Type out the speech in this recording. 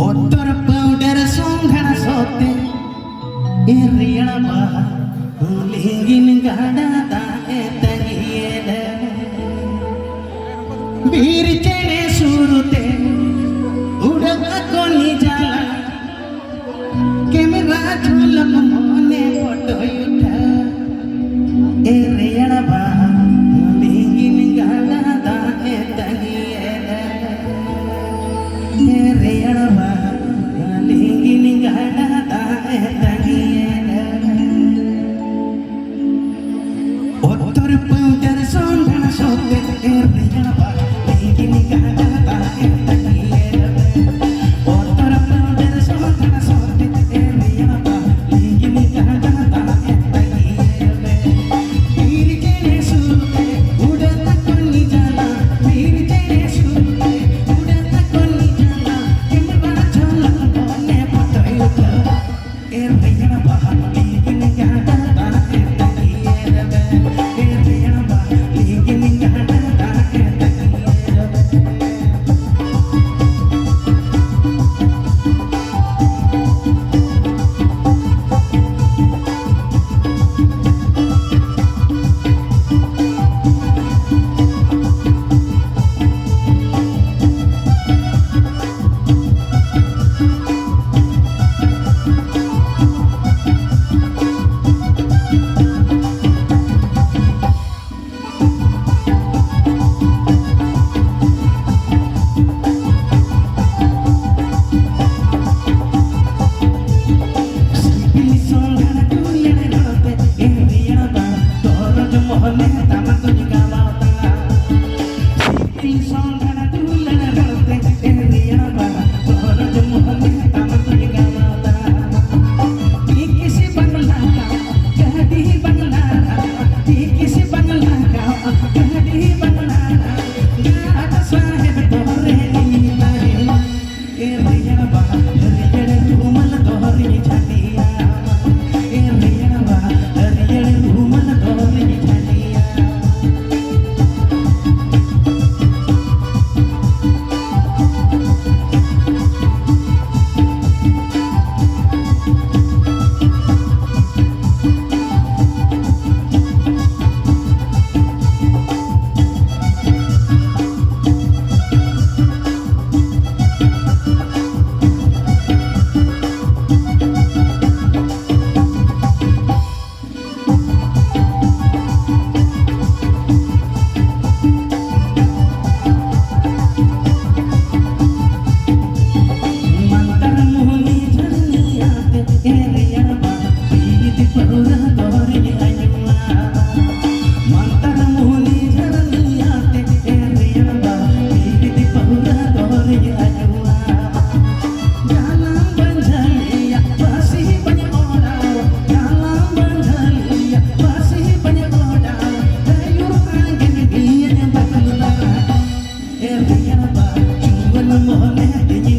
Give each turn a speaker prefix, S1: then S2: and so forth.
S1: Otor powder songhana sote iriyana baha lingin gada ta etagiyele bir chene surute udaka koni jala camera jholak mone photo utha iriyana baha lingin gada ta etagiyele iriyana baha Otor powder songhana sote iriyana baha lingin gada ta etagiyele Otor powder songhana sote iriyana baha lingin gada ta etagiyele bir chene surute udata konni jala bir chene surute udata konni jala camera jholak mone photo utha iriyana baha lingin gada ta etagiyele iriyana baha lingin gada ta etagiyele Mohon